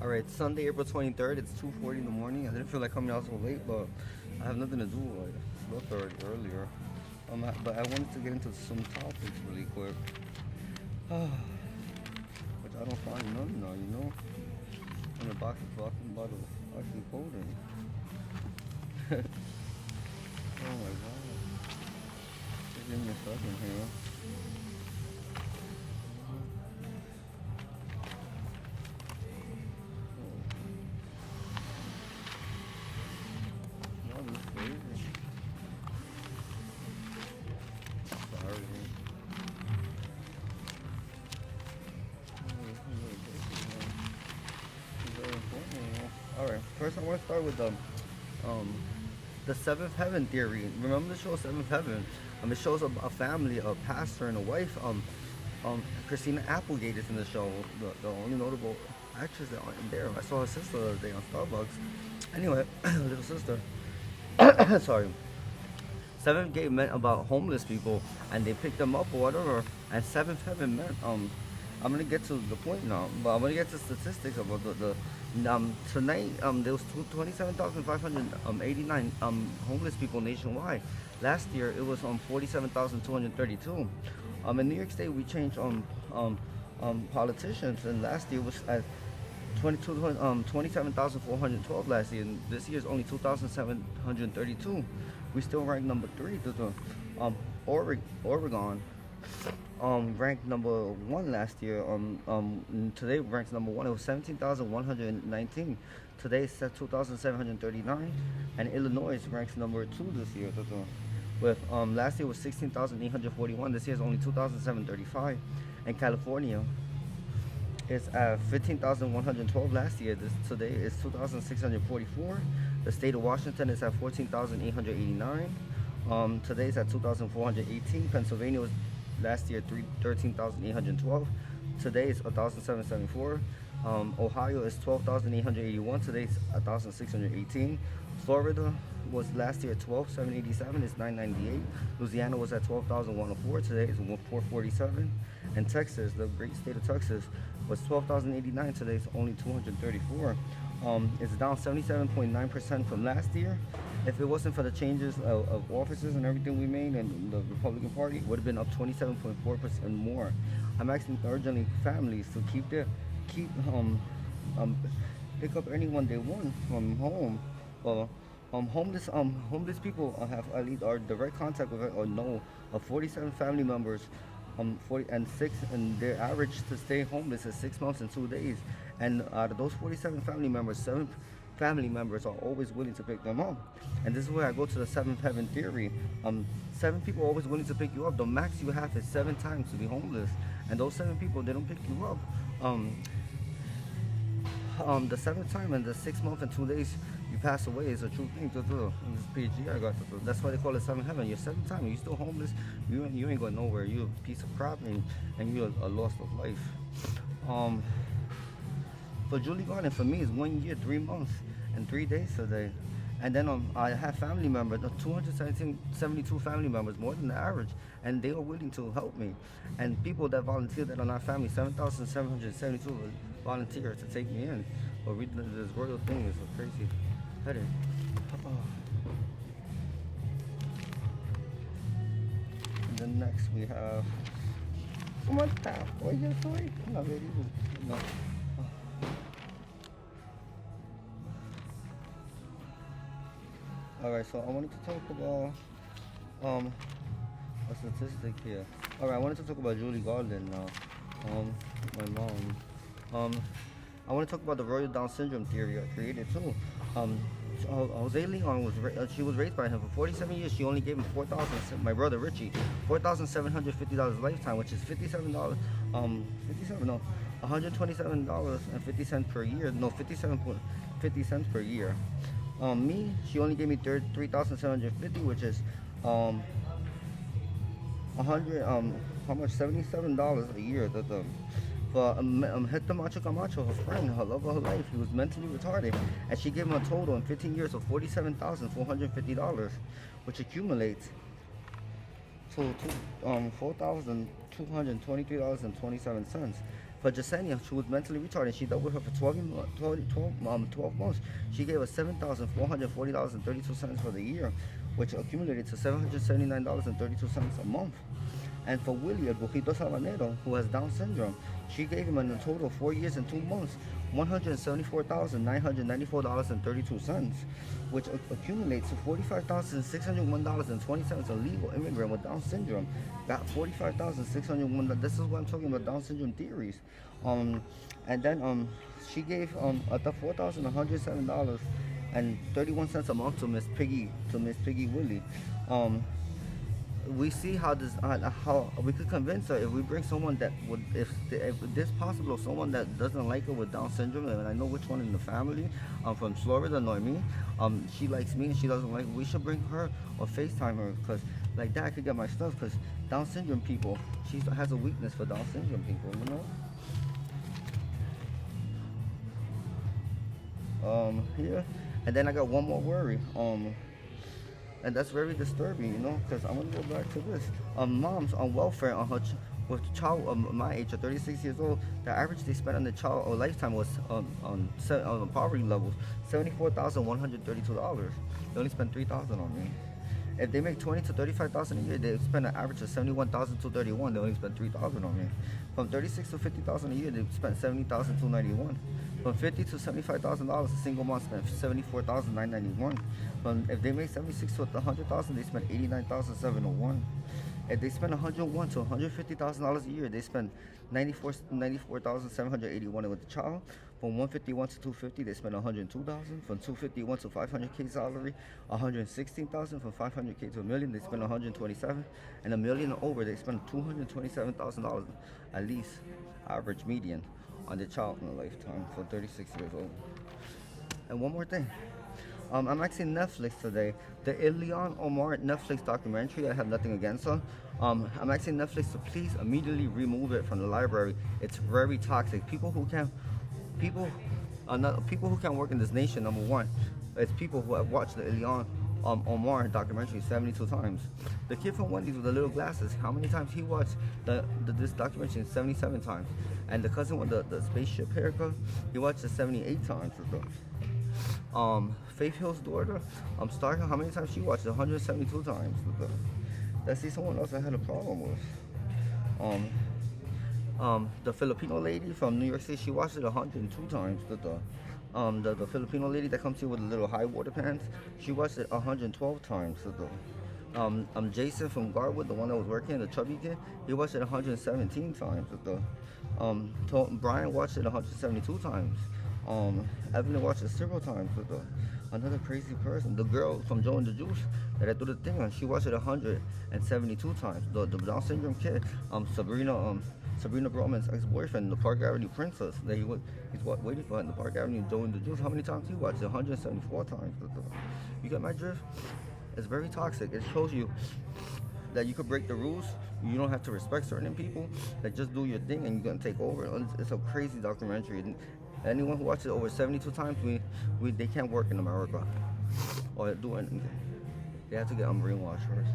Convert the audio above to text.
Alright, Sunday, April 23rd. It's 2:40 in the morning. I didn't feel like coming out so late, but I have nothing to do. I slept already earlier. But I wanted to get into some topics really quick. Which I don't find none now, you know? And the box is talking about it actually folding. Oh my god. Just give me a second here. Oh, this is crazy. Sorry. Alright, first I want to start with um the seventh heaven theory. Remember the show Seventh Heaven? It shows a family, a pastor and a wife. Christina Applegate is in the show, the only notable actress in there. I saw her sister the other day on Starbucks. Anyway, little sister. Sorry. Seventh gate meant about homeless people, and they picked them up or whatever. And seventh heaven meant I'm gonna get to the point now, but I'm gonna get to statistics about the tonight there was 27,589 homeless people nationwide. Last year it was 47,232. In New York State we changed politicians, and last year was at 27,412 last year, and this year is only 2,732. We still ranked number three. Oregon ranked number one last year. Today ranks number one. It was 17,119. Today it's at 2,739, and Illinois ranks number two this year. With last year was 16,841. This year is only 2,735, and California is at 15,112 last year. Today is 2,644. The state of Washington is at 14,889. Today is at 2,418. Pennsylvania was last year 13,812. Today is 1,774. Ohio is 12,881. Today is 1,618. Florida was last year 12,787. It's 998. Louisiana was at 12,104. Today is 447. And Texas, the great state of Texas, was 12,089. Today it's only 234. It's down 77.9% from last year. If it wasn't for the changes of offices and everything we made, and the Republican Party would have been up 27.4% more. I'm asking urgently families to pick up anyone they want from home. Homeless people have at least are direct contact with or know of 47 family members. 40 and 6, and their average to stay homeless is 6 months and 2 days. And out of those 47 family members, 7 family members are always willing to pick them up. And this is where I go to the seventh heaven theory. 7 people are always willing to pick you up. The max you have is 7 times to be homeless, and those 7 people, they don't pick you up. The 7th time and the 6 month and 2 days you pass away is a true thing to do. This PG I got to do. That's why they call it seventh heaven. Your 7th time, you're still homeless. You ain't going nowhere. You're a piece of crap, and you're a loss of life. For Julie Garden, for me, it's 1 year, 3 months, and 3 days today. And then I have family members, 272 family members, more than the average, and they are willing to help me. And people that volunteer that are not family, 7,772 volunteers to take me in. But this royal thing is a crazy headache. And then next we have. What the? What you doing? No, baby. No. Alright, so I wanted to talk about a statistic here. Alright, I wanted to talk about Julie Garland now. My mom. I want to talk about the Royal Down syndrome theory I created too. Jose Leon she was raised by him for 47 years. She only gave him my brother Richie, $4,750 lifetime, which is $127 $127.50 per year. No, 50 cents per year. Me, she only gave me 3,750, which is 100 how much? $77 a year. But Hector Macho Camacho, her friend, her love of her life, he was mentally retarded, and she gave him a total in 15 years of $47,450, which accumulates to $4,223.27. For Jasenia, she was mentally retarded. She dealt with her for 12 months. She gave us $7,440.32 for the year, which accumulated to $779.32 a month. And for Willie, El Brujito Sabanero, who has Down syndrome, she gave him in a total of 4 years and 2 months, $174,994.32, which accumulates to $45,601.20. A legal immigrant with Down syndrome got $45,601. This is what I'm talking about, Down syndrome theories. And then she gave $4,107.31 a month to Miss Piggy Willie. We see how we could convince her if we bring someone that would, if this possible, someone that doesn't like her with Down syndrome, and I know which one in the family, from Florida, Noemi, she likes me and she doesn't like, we should bring her or FaceTime her, because like that I could get my stuff, because Down syndrome people, she has a weakness for Down syndrome people, you know. Here, and then I got one more worry. And that's very disturbing, you know, because I'm gonna go back to this. Moms on welfare on with child my age of 36 years old, the average they spent on the child or lifetime was on poverty levels $74,132. They only spent $3,000 on me. If they make 20 to 35,000 a year, they spend an average of 71,231. They only spend 3,000 on me. From 36 to 50,000 a year, they spent 70,291. From 50 to $75,000, a single mom spent 74,991. From if they make 76 to 100,000, they spend 89,701. If they spend 101 to $150,000 a year, they spend 94,781 with the child. From 151 to 250, they spend 102,000. From 251 to 500K salary, 116,000. From 500K to a million, they spend 127. And a million and over, they spend $227,000 at least, average median, on the child in a lifetime for 36 years old. And one more thing. I'm actually Netflix today. The Ilhan Omar Netflix documentary, I have nothing against her. I'm asking Netflix to please immediately remove it from the library. It's very toxic. People who can't work in this nation, number one. It's people who have watched the Ilhan Omar documentary 72 times. The kid from Wendy's with the little glasses, how many times he watched this documentary? 77 times. And the cousin with the spaceship haircut, he watched it 78 times. Faith Hill's daughter, Star Hill, how many times she watched it? 172 times. Let's see someone else I had a problem with. The Filipino lady from New York City, she watched it 102 times. The Filipino lady that comes here with the little high water pants, she watched it 112 times. Jason from Garwood, the one that was working, the chubby kid, he watched it 117 times. Brian watched it 172 times. Evelyn watched it several times. Another crazy person, the girl from Joe and the Juice that I threw the thing on, she watched it 172 times. The Down syndrome kid, Sabrina Bromman's ex-boyfriend, the Park Avenue princess, that he's waiting for her in the Park Avenue, Joe and the Juice. How many times he watched it? 174 times. You get my drift? It's very toxic. It shows you that you could break the rules. You don't have to respect certain people. That just do your thing and you're gonna take over. It's a crazy documentary. Anyone who watches it over 72 times, they can't work in America or do anything. They have to get brainwashed first.